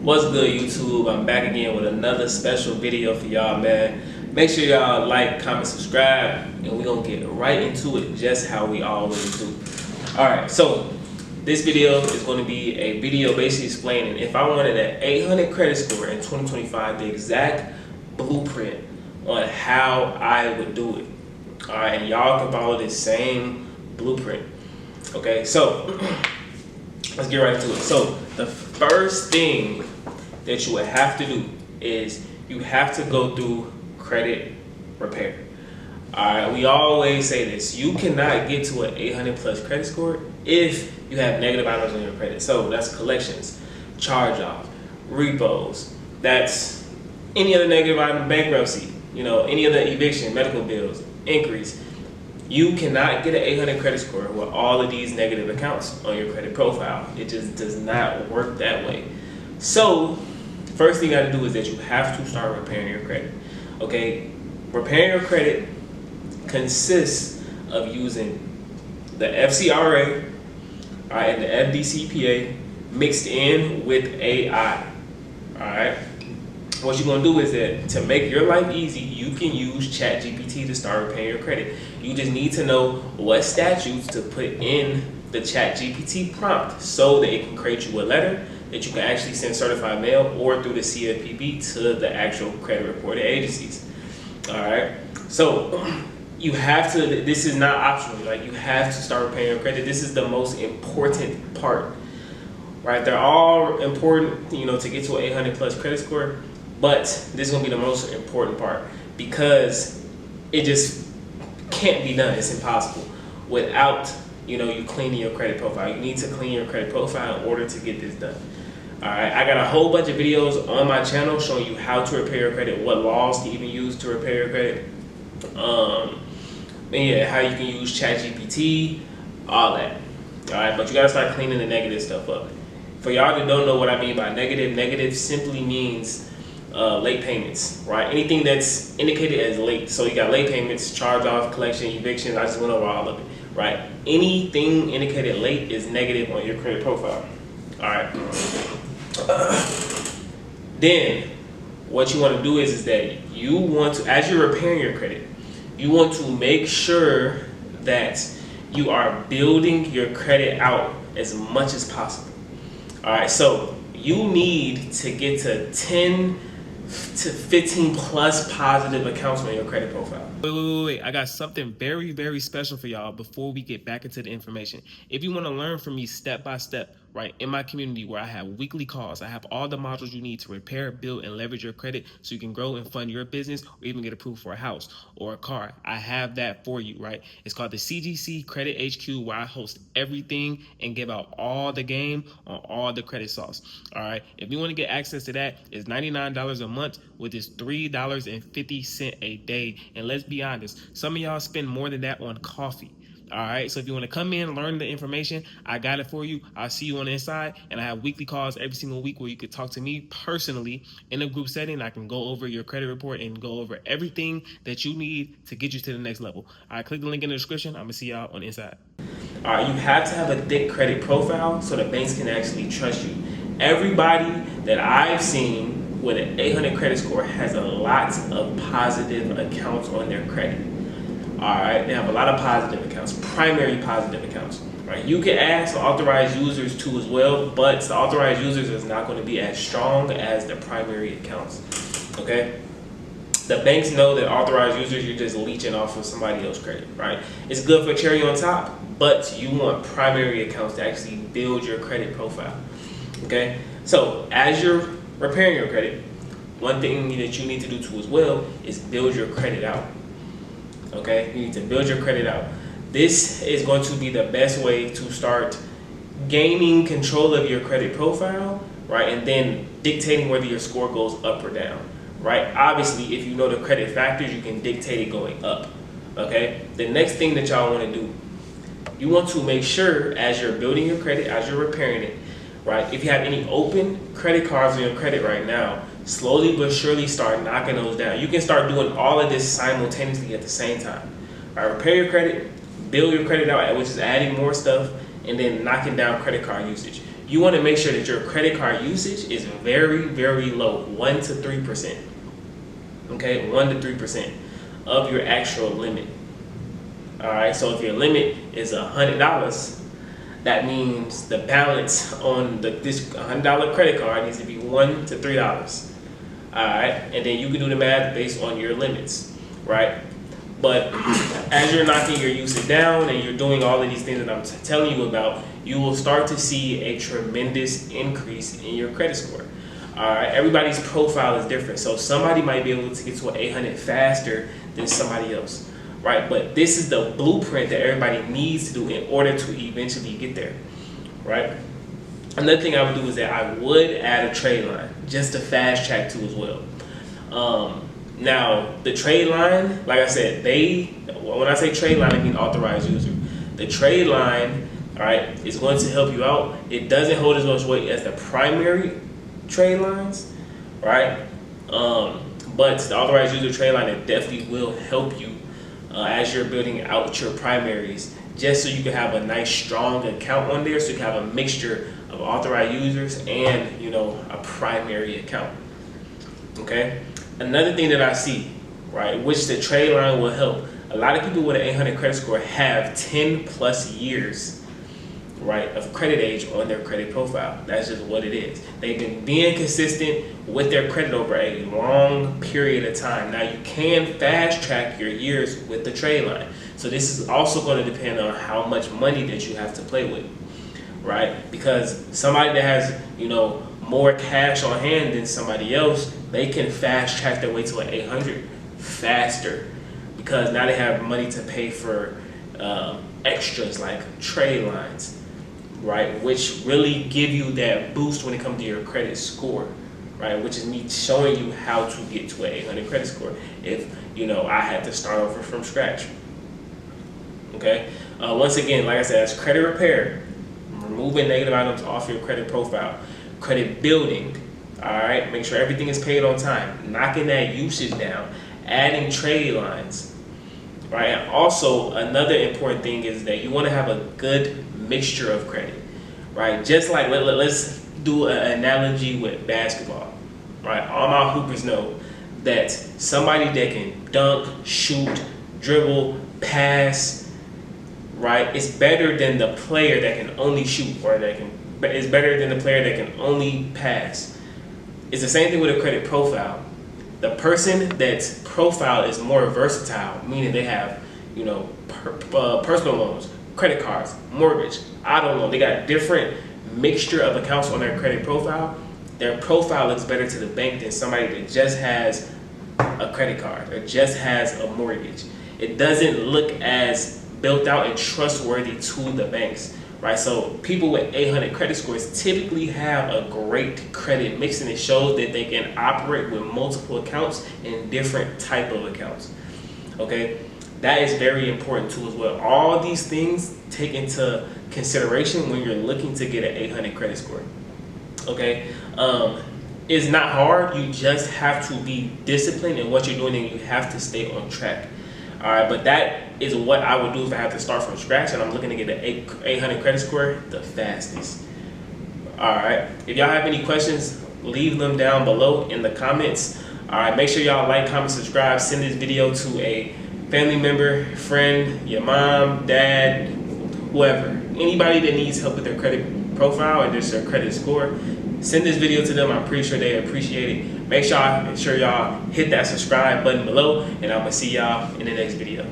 What's good, YouTube? I'm back again with another special video for y'all, man. Make sure y'all like, comment, subscribe, and we're gonna get right into it just how we always do. Alright, so this video is going to be a video basically explaining if I wanted an 800 credit score in 2025, the exact blueprint on how I would do it. Alright, and y'all can follow this same blueprint. Okay, so let's get right into it. So the first thing that you would have to do is you have to go through credit repair. Alright, we always say this. You cannot get to an 800 plus credit score if you have negative items on your credit. So that's collections, charge off, repos, that's any other negative item, bankruptcy, any other eviction, medical bills, increase. You cannot get an 800 credit score with all of these negative accounts on your credit profile. It just does not work that way. So first thing you gotta do is that you have to start repairing your credit. Okay, repairing your credit consists of using the FCRA and the FDCPA mixed in with AI. Alright, what you're gonna do is that to make your life easy, you can use ChatGPT to start repairing your credit. You just need to know what statutes to put in the ChatGPT prompt so that it can create you a letter that you can actually send certified mail or through the CFPB to the actual credit reporting agencies. Alright, so you have to, this is not optional, like you have to start repaying your credit. This is the most important part, right? They're all important, to get to an 800 plus credit score, but this is gonna be the most important part because it just can't be done. It's impossible without, you cleaning your credit profile. You need to clean your credit profile in order to get this done. Alright, I got a whole bunch of videos on my channel showing you how to repair your credit, what laws to even use to repair your credit. And yeah, how you can use ChatGPT, all that. Alright, but you gotta start cleaning the negative stuff up. For y'all that don't know what I mean by negative, negative simply means late payments, right? Anything that's indicated as late. So you got late payments, charge off, collection, eviction. I just went over all of it, right? Anything indicated late is negative on your credit profile. Alright. Then what you want to do is that you want to, as you're repairing your credit, you want to make sure that you are building your credit out as much as possible. Alright, so you need to get to 10 to 15 plus positive accounts on your credit profile. Wait. I got something very, very special for y'all before we get back into the information. If you want to learn from me step by step, right, in my community where I have weekly calls, I have all the modules you need to repair, build, and leverage your credit so you can grow and fund your business or even get approved for a house or a car. I have that for you, right? It's called the CGC Credit HQ, where I host everything and give out all the game on all the credit sauce. All right, if you want to get access to that, it's $99 a month with this $3.50 a day. And let's be honest, some of y'all spend more than that on coffee. All right, so if you want to come in and learn the information, I got it for you. I'll see you on the inside, and I have weekly calls every single week where you could talk to me personally in a group setting. I can go over your credit report and go over everything that you need to get you to the next level. All right, click the link in the description. I'm gonna see y'all on the inside. All right, you have to have a thick credit profile so the banks can actually trust you. Everybody that I've seen with an 800 credit score has a lot of positive accounts on their credit. Alright, they have a lot of positive accounts, primary positive accounts. Right? You can add some authorized users too as well, but the authorized users is not going to be as strong as the primary accounts. Okay? The banks know that authorized users, you're just leeching off of somebody else's credit, right? It's good for cherry on top, but you want primary accounts to actually build your credit profile. Okay? So as you're repairing your credit, one thing that you need to do too as well is build your credit out. Okay, you need to build your credit out. This is going to be the best way to start gaining control of your credit profile, right? And then dictating whether your score goes up or down, right? Obviously, if you know the credit factors, you can dictate it going up, okay? The next thing that y'all want to do, you want to make sure as you're building your credit, as you're repairing it, right? If you have any open credit cards on your credit right now, slowly but surely start knocking those down. You can start doing all of this simultaneously at the same time. All right, repair your credit, build your credit out, which is adding more stuff, and then knocking down credit card usage. you want to make sure that your credit card usage is very, very low, 1 to 3%. Okay, 1 to 3% of your actual limit. All right, so if your limit is $100, that means the balance on this $100 credit card needs to be $1 to $3. All right, and then you can do the math based on your limits, right? But as you're knocking your usage down and you're doing all of these things that I'm telling you about, you will start to see a tremendous increase in your credit score. All right, everybody's profile is different, so somebody might be able to get to an 800 faster than somebody else, right? But this is the blueprint that everybody needs to do in order to eventually get there, right? Another thing I would do is that I would add a trade line just to fast track to as well. Now, the trade line, like I said, when I say trade line, I mean authorized user. The trade line, all right, is going to help you out. It doesn't hold as much weight as the primary trade lines, right? But the authorized user trade line, it definitely will help you as you're building out your primaries, just so you can have a nice strong account on there, so you can have a mixture of authorized users and, you know, a primary account. Okay, another thing that I see, right, which the trade line will help, a lot of people with an 800 credit score have 10 plus years, right, of credit age on their credit profile. That's just what it is. They've been being consistent with their credit over a long period of time. Now, you can fast track your years with the trade line. So this is also going to depend on how much money that you have to play with, right? Because somebody that has, you know, more cash on hand than somebody else, they can fast track their way to an 800 faster, because now they have money to pay for extras like trade lines, right? Which really give you that boost when it comes to your credit score, right? Which is me showing you how to get to an 800 credit score if, you know, I had to start over from scratch. Okay. Once again, like I said, that's credit repair, removing negative items off your credit profile, credit building. All right, make sure everything is paid on time, knocking that usage down, adding trade lines, right? And also, another important thing is that you want to have a good mixture of credit, right? Just like let's do an analogy with basketball, right? All my hoopers know that somebody that can dunk, shoot, dribble, pass, right, is better than the player that can only shoot, or that can, is better than the player that can only pass. It's the same thing with a credit profile. The person that's profile is more versatile, meaning they have, you know, personal loans, credit cards, mortgage, auto loan. They got different mixture of accounts on their credit profile. Their profile looks better to the bank than somebody that just has a credit card or just has a mortgage. It doesn't look as built out and trustworthy to the banks, right? So people with 800 credit scores typically have a great credit mix, and it shows that they can operate with multiple accounts and different type of accounts. Okay, that is very important too as well. All these things take into consideration when you're looking to get an 800 credit score. Okay, it's not hard. You just have to be disciplined in what you're doing, and you have to stay on track. All right, but that is what I would do if I have to start from scratch and I'm looking to get an 800 credit score the fastest. All right, if y'all have any questions, leave them down below in the comments. All right, make sure y'all like, comment, subscribe, send this video to a family member, friend, your mom, dad, whoever, anybody that needs help with their credit profile or just their credit score. Send this video to them. I'm pretty sure they appreciate it. Make sure y'all hit that subscribe button below, and I'm gonna see y'all in the next video.